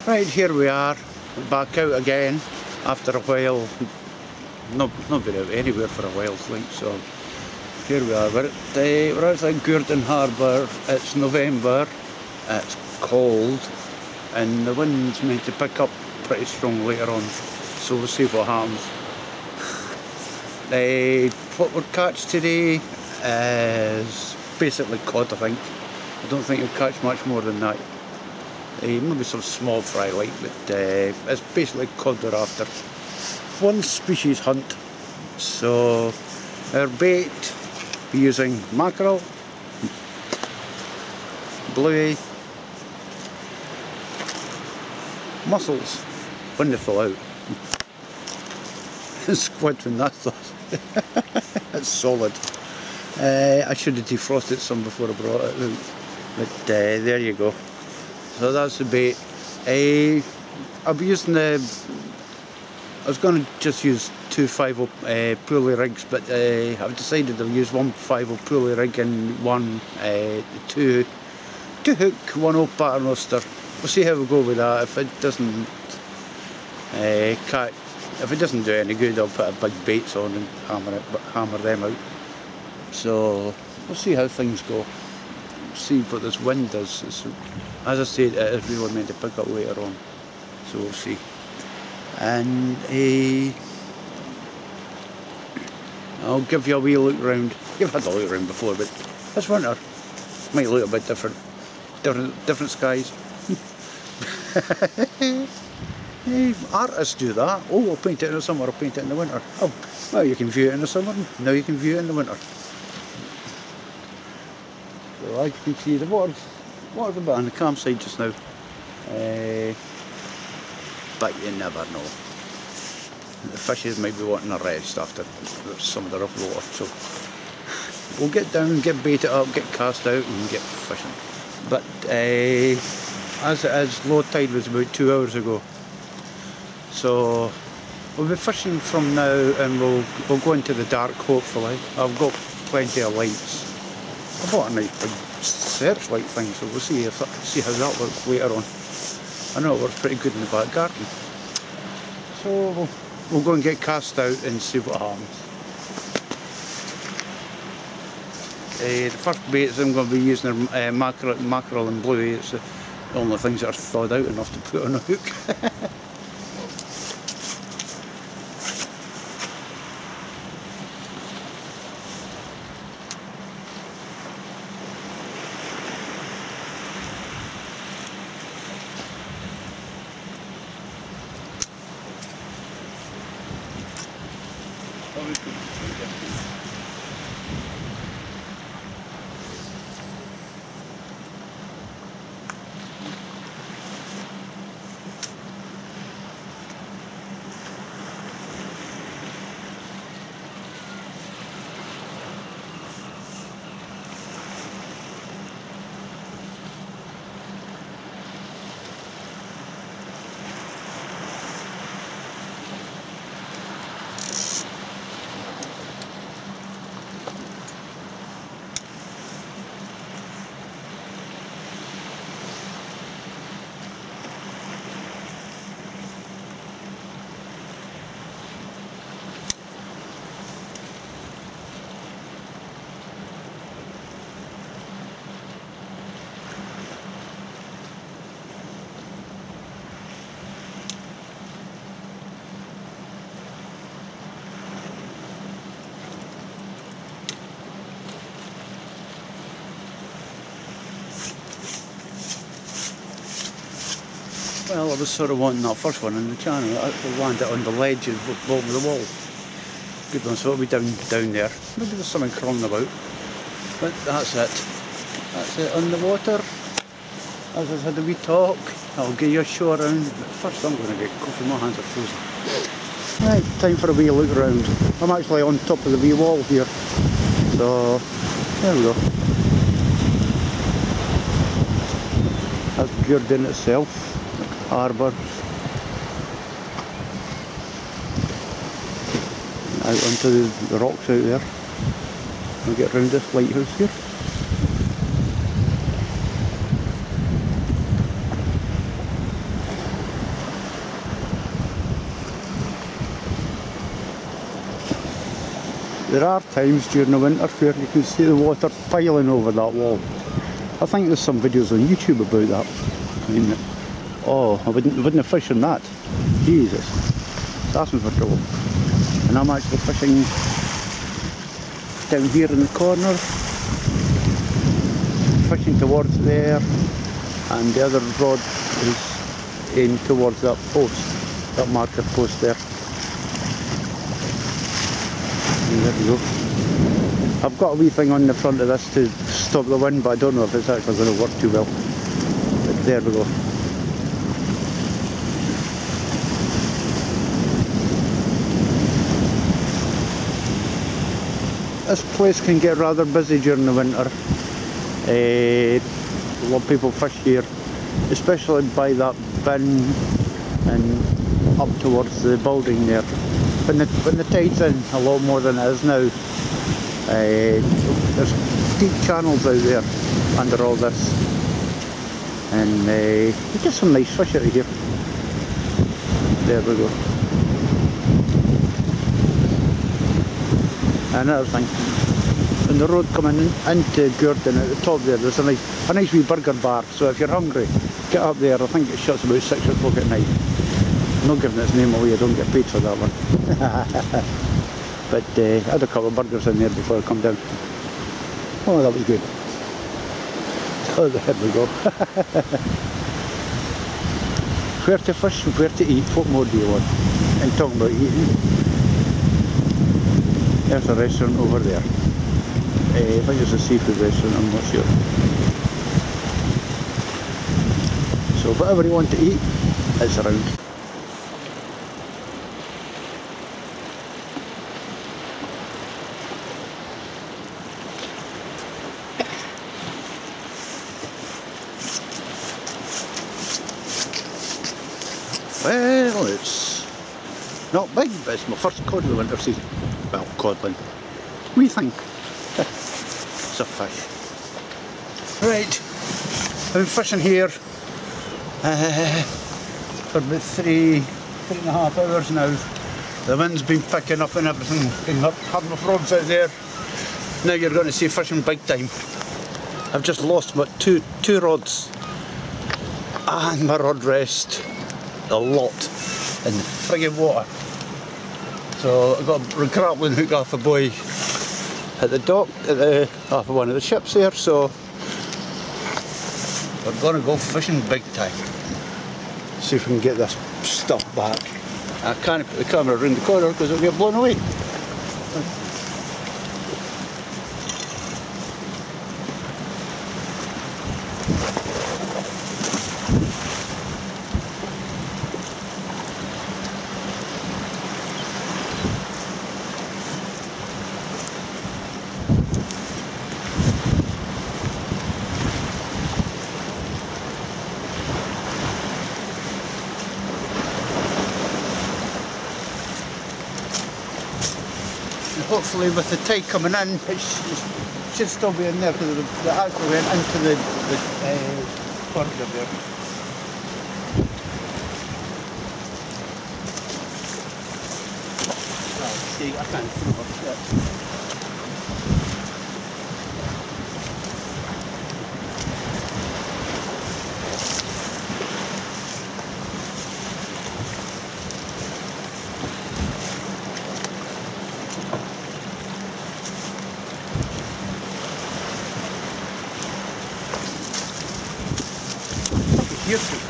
Right, here we are, back out again after a while. Not been out anywhere for a while, so here we are. We're outside Gourdon Harbour. It's November, it's cold, and the wind's meant to pick up pretty strong later on, so we'll see what happens. What we'll catch today is basically cod, I think. I don't think you'll catch much more than that. Maybe some small fry like, but it's basically cod we're after. One species hunt. So our bait, we're using mackerel, bluey, mussels when they fall out. Squid when that's it's solid. I should have defrosted some before I brought it out, but there you go. So that's the bait. I'll be using I was going to just use two 5/0 pulley rigs, but I've decided I'll use one 5/0 pulley rig and one two hook 1/0 paternoster. We'll see how we go with that. If it doesn't if it doesn't do any good, I'll put a big baits on and hammer them out. So we'll see how things go. See what this wind does. As I said, it is really meant to pick up later on, so we'll see. And I'll give you a wee look round. You've had a look round before, but this winter might look a bit different skies. Artists do that. Oh, I'll paint it in the summer, I'll paint it in the winter. Oh, now you can view it in the summer, now you can view it in the winter. So as you can see, the water's a bit on the campsite just now, but you never know. The fishes might be wanting a rest after some of the rough water, so we'll get down, get baited up, get cast out and get fishing. But as it is, low tide was about 2 hours ago, so we'll be fishing from now, and we'll go into the dark hopefully. I've got plenty of lights. I bought a nice big searchlight thing, so we'll see how that works later on. I know it works pretty good in the back garden. So we'll go and get cast out and see what happens. The first baits I'm going to be using are mackerel and bluey. It's the only things that are thawed out enough to put on a hook. Well, I was sort of wanting that first one in the channel. I actually landed it on the ledge of the bottom of the wall. Good one, so it'll be down there. Maybe there's something crawling about. But that's it. That's it on the water. As I had a wee talk, I'll give you a show around. But first I'm going to get coffee, my hands are frozen. Right, time for a wee look around. I'm actually on top of the wee wall here. So, there we go. That's Gourdon itself. Harbour, out onto the rocks out there. We'll get round this lighthouse here. There are times during the winter where you can see the water piling over that wall. I think there's some videos on YouTube about that. I mean, oh, I wouldn't have fished on that. Jesus, it's asking for trouble. And I'm actually fishing down here in the corner, fishing towards there, and the other rod is aimed towards that post, that marker post there. And there we go. I've got a wee thing on the front of this to stop the wind, but I don't know if it's actually going to work too well. But there we go. This place can get rather busy during the winter. A lot of people fish here, especially by that bin and up towards the building there. When the tide's in, a lot more than it is now. There's deep channels out there under all this, and we get some nice fish out of here. There we go. Another thing, on the road coming into Gourdon at the top there's a nice wee burger bar, so if you're hungry, get up there. I think it shuts about 6 o'clock at night. I'm not giving its name away, I don't get paid for that one. But I had a couple of burgers in there before I come down. Oh, that was good. Oh, there we go. Where to fish, where to eat, what more do you want? And talking about eating, there's a restaurant over there. I think it's a seafood restaurant, I'm not sure. So whatever you want to eat, it's around. Well, it's not big, but it's my first cod of the winter season. Well, codling. What do you think? It's a fish. Right, I've been fishing here for about 3.5 hours now. The wind's been picking up and everything. Been having my frogs out there. Now you're going to see fishing big time. I've just lost about two rods and my rod rest. A lot in the friggin' water. So I got a grappling hook off a buoy at the dock, off of one of the ships there, so we're gonna go fishing big time. See if we can get this stuff back. I can't put the camera around the corner because it'll get blown away. Hopefully with the tide coming in, it should still be in there because it actually went into the corridor there. Oh, see, I can't see what's that.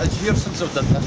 It's years since I've done this.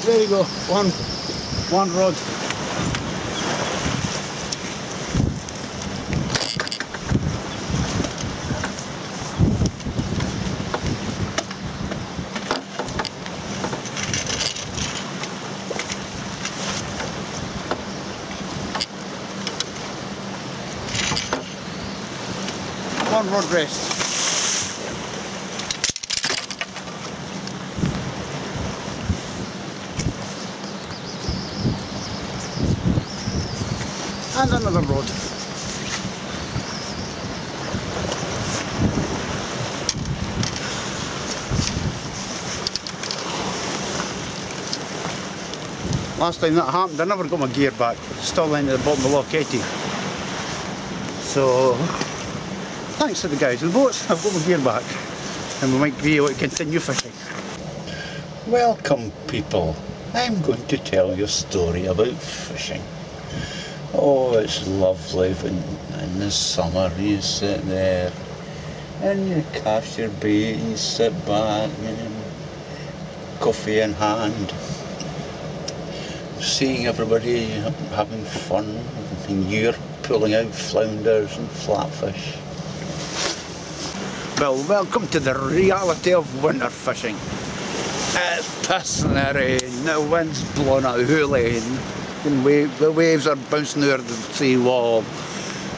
there you go, one rod. One rod rest. And another rod. Last time that happened, I never got my gear back. Still lying at the bottom of Loch Etty. So, thanks to the guys in the boats, I've got my gear back. And we might be able to continue fishing. Welcome people. I'm going to tell you a story about fishing. Oh, it's lovely when in the summer you sit there and you cast your bait and you sit back and coffee in hand, seeing everybody having fun and you're pulling out flounders and flatfish. Well, welcome to the reality of winter fishing. It's pissing it rain, the wind's blowing a hoolie, the waves are bouncing over the sea wall.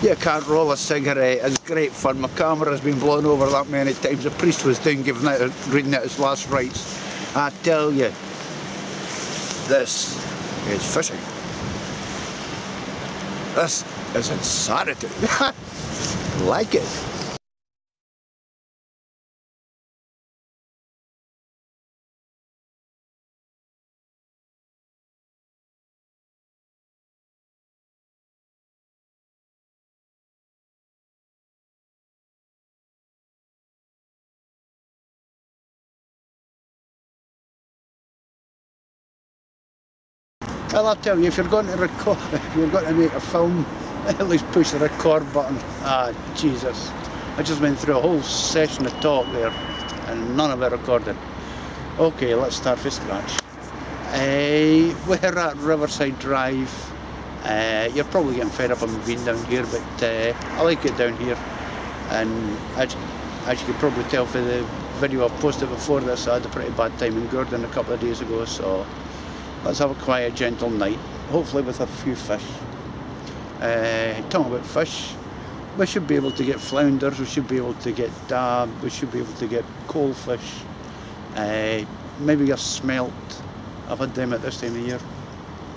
You can't roll a cigarette, it's great fun. My camera's been blown over that many times. The priest was down reading out his last rites. I tell you, this is fishing. This is insanity. Like it. Well, I'll tell you, if you're going to record, if you're going to make a film, at least push the record button. Ah, Jesus. I just went through a whole session of talk there, and none of it recorded. Okay, let's start from scratch. We're at Riverside Drive. You're probably getting fed up of me being down here, but I like it down here. And as you could probably tell from the video I've posted before this, I had a pretty bad time in Gourdon a couple of days ago, so let's have a quiet, gentle night, hopefully with a few fish. Talking about fish, we should be able to get flounders, we should be able to get dab, we should be able to get coalfish, maybe a smelt. I've had them at this time of year.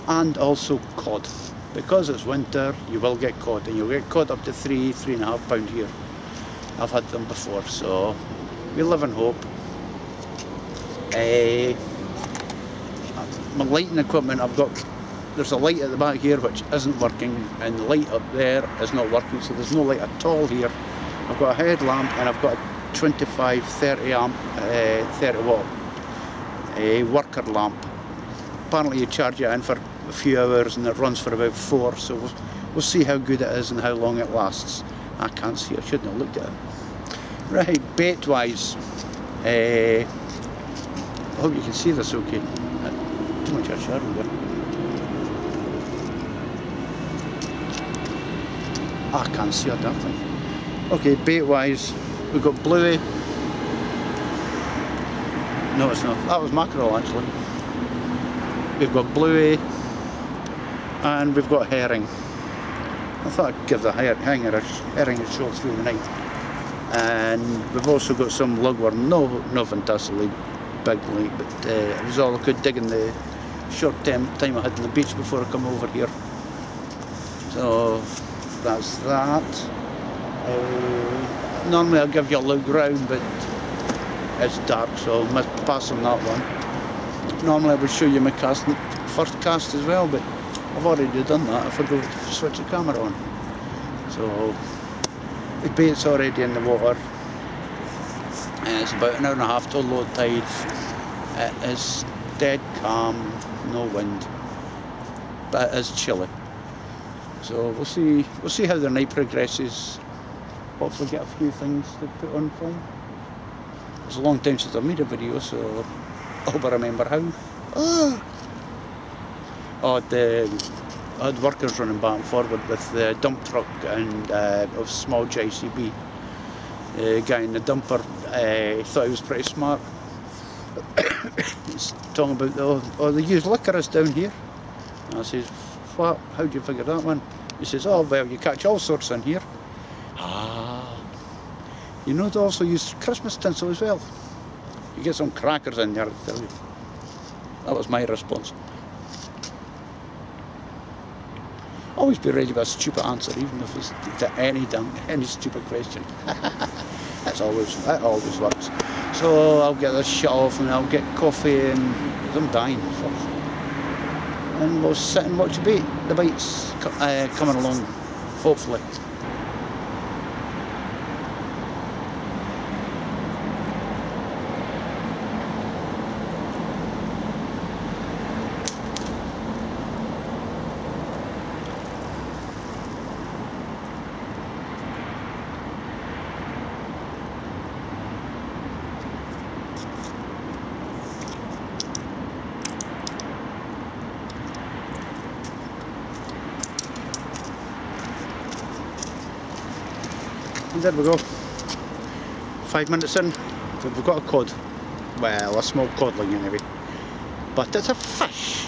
And also cod. Because it's winter, you will get cod, and you'll get cod up to 3.5 pound here. I've had them before, so we live in hope. My lighting equipment, there's a light at the back here which isn't working, and the light up there is not working, so there's no light at all here. I've got a headlamp and I've got a 25 30 amp 30 watt worker lamp. Apparently you charge it in for a few hours and it runs for about 4, so we'll see how good it is and how long it lasts. I can't see, I shouldn't have looked at it. Right, bait wise, I hope you can see this okay. Too much of a shadow there. I can't see a damn thing. Okay, bait wise, we've got bluey. No, it's not. That was mackerel actually. We've got bluey and we've got herring. I thought I'd give the herring a shot through the night. And we've also got some lugworm, no fantastically big like, but it was all I could dig in the short time I had on the beach before I come over here. So that's that. Normally I'll give you a look round, but it's dark, so I must pass on that one. Normally I would show you my first cast as well, but I've already done that. I forgot to switch the camera on. So the bait's already in the water. And it's about 1.5 hours till low tide. It is dead calm, no wind, but it is chilly. So we'll see how the night progresses. Hopefully get a few things to put on film. It's a long time since I've made a video, so I hope I remember how. I had workers running back and forward with the dump truck and a small JCB. The guy in the dumper thought he was pretty smart. He's talking about they use licorice down here. And I says, what? How do you figure that one? He says, oh well, you catch all sorts in here. Ah. You know they also use Christmas tinsel as well. You get some crackers in there, I tell you. That was my response. Always be ready with a stupid answer, even if it's to any stupid question. That always works. So I'll get this shut off and I'll get coffee and I'm dying first. And we'll sit and watch the bite's coming along, hopefully. And there we go, 5 minutes in, we've got a cod, well a small codling anyway, but it's a fish.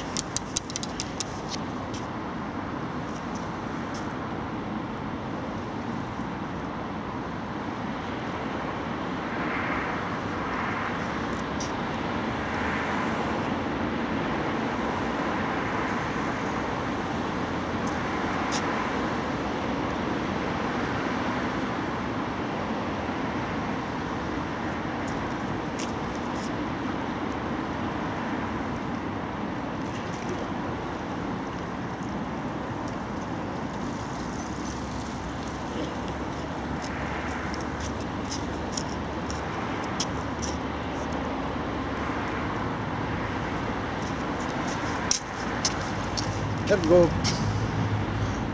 There we go,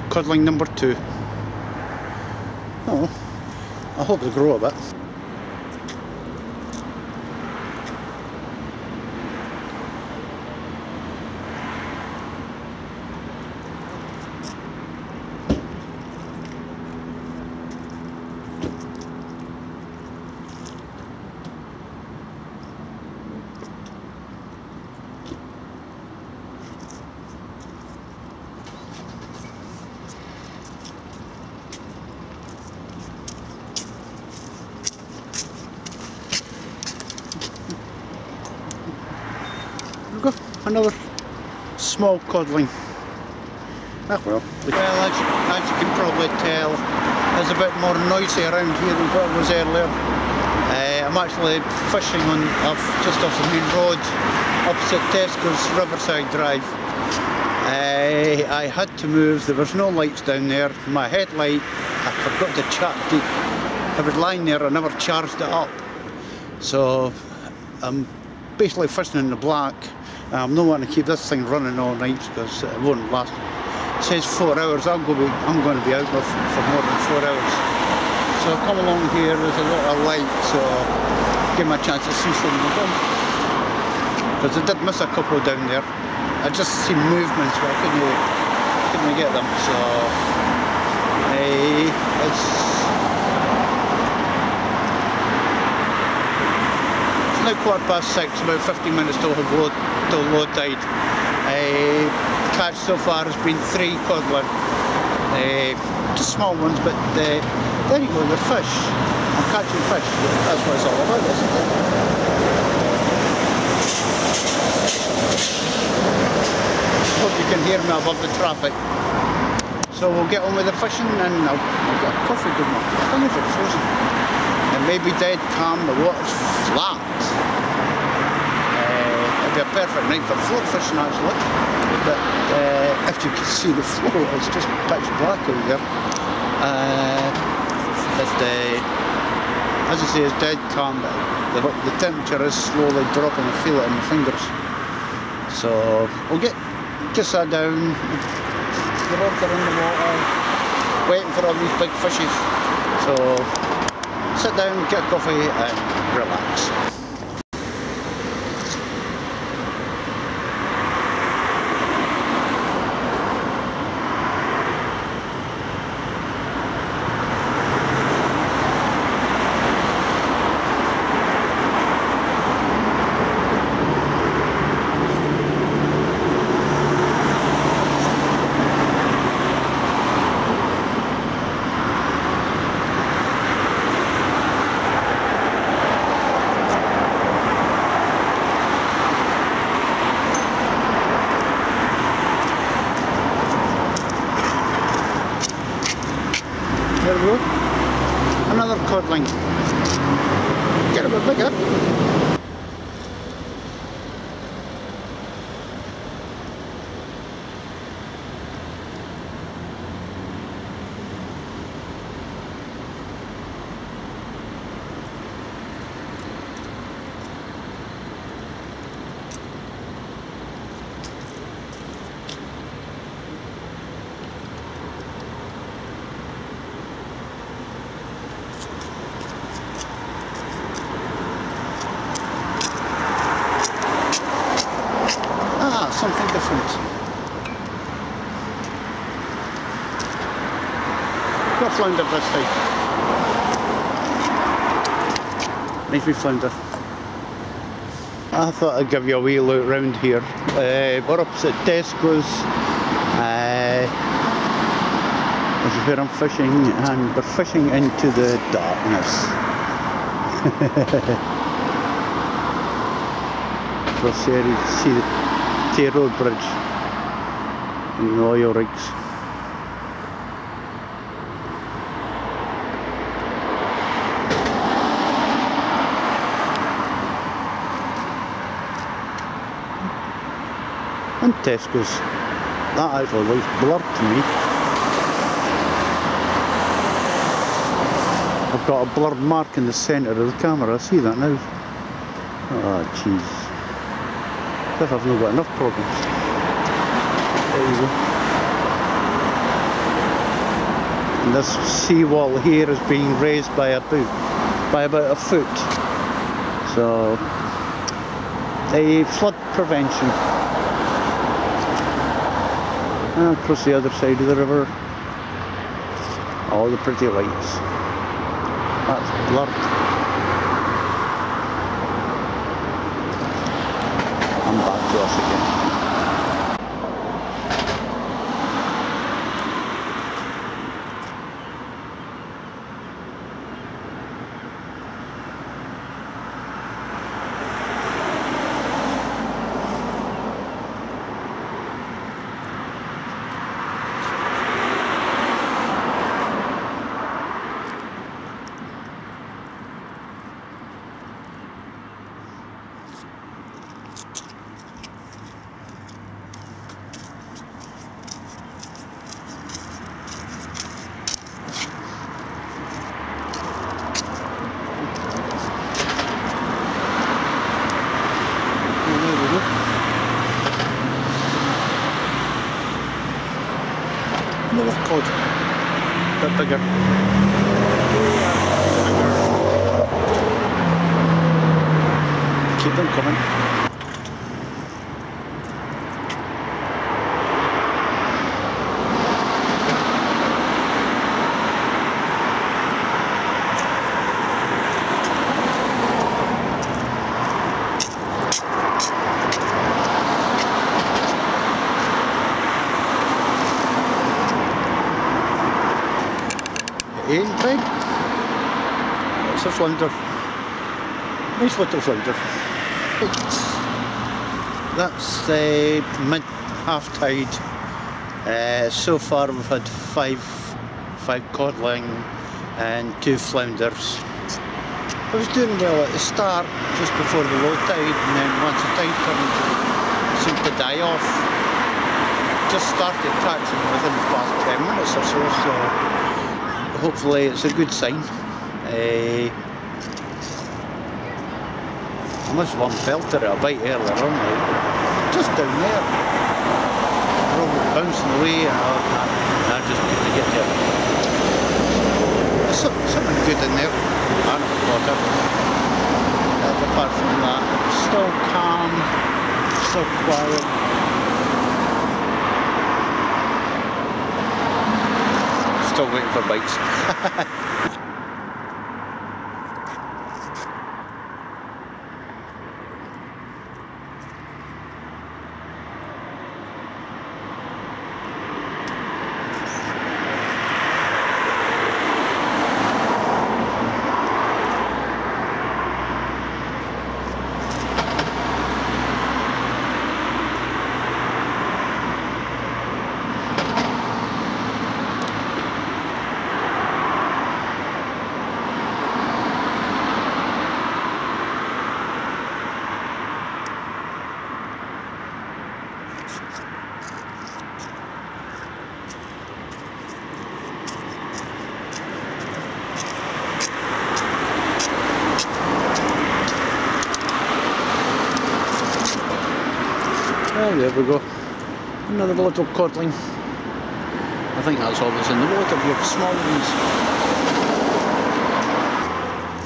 codling number 2. Oh, I hope they grow a bit. We've got another small codling. Ah well. Well, as you can probably tell, there's a bit more noisy around here than what it was earlier. I'm actually fishing just off the main road, opposite Tesco's Riverside Drive. I had to move, there was no lights down there. My headlight, I forgot to charge it. I was lying there, I never charged it up. So I'm basically fishing in the black. I'm not wanting to keep this thing running all night because it won't last. It says 4 hours, I'm going to be out for more than 4 hours. So I come along here, there's a lot of light, so give me a chance to see some of them. Because I did miss a couple down there. I just see movements, but I couldn't get them. So it's now 6:15, about 15 minutes till low tide. The catch so far has been 3 codling, just small ones, but there you go, they're fish. I'm catching fish, that's what it's all about, isn't it? Hope you can hear me above the traffic. So we'll get on with the fishing and I'll get a coffee because my fingers are frozen. It may be dead calm, the water's flat. It'd be a perfect night for float fishing actually, but if you can see the flow, it's just pitch black out there. As I say, it's dead calm, but the temperature is slowly dropping, I feel it in my fingers. So we'll just sat down, the rods are in the water, waiting for all these big fishes. So sit down, get a coffee and relax. something different. Got flounder this time. Nice wee flounder. I thought I'd give you a wee look round here. We're opposite Tesco's. This is where I'm fishing, and we're fishing into the darkness. Across here you can see the Tay Road Bridge and the oil rigs. And Tesco's. That actually looks blurred to me. I've got a blurred mark in the centre of the camera, see that now? Oh jeez. As if I've not got enough problems. There you go. And this seawall here is being raised by about a foot. So, a flood prevention. And across the other side of the river, all the pretty lights. That's blurred. I'm back to us again. Another cod, a bit bigger. Keep them coming. Ain't big. It's a flounder. Nice little flounder. That's mid half tide. So far we've had five codling and 2 flounders. I was doing well at the start, just before the low tide, and then once the tide turned, it seemed to die off. Just started catching within the past 10 minutes or so. Hopefully it's a good sign. I must have one belter at a bite earlier on, just down there. Probably bouncing away, and I just couldn't get to it. There's something good in there. I never caught it. Apart from that, it's still calm, still quiet. Still waiting for bites. There we go, another little codling. I think that's all that's in the water here, small ones.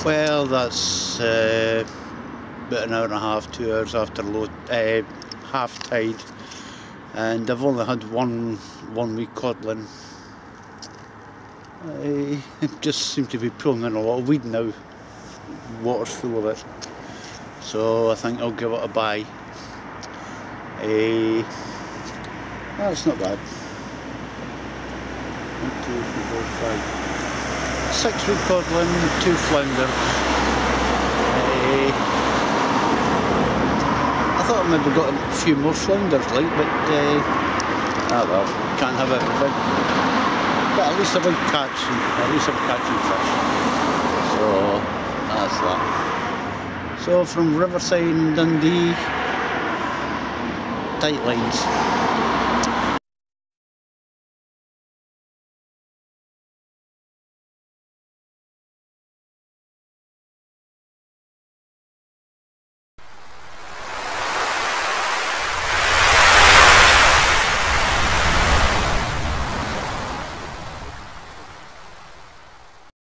Well, that's about an hour and a half, 2 hours after low, half tide, and I've only had one week codling. I just seem to be pulling in a lot of weed now. Water's full of it, so I think I'll give it a buy. That's not bad. 1, 2, 3, 4, 5. 6 week codling, 2 flounders. I thought I maybe got a few more flounders, like, but ah well, can't have everything. But at least I'm catching fish. So that's that. So from Riverside and Dundee, tight lines.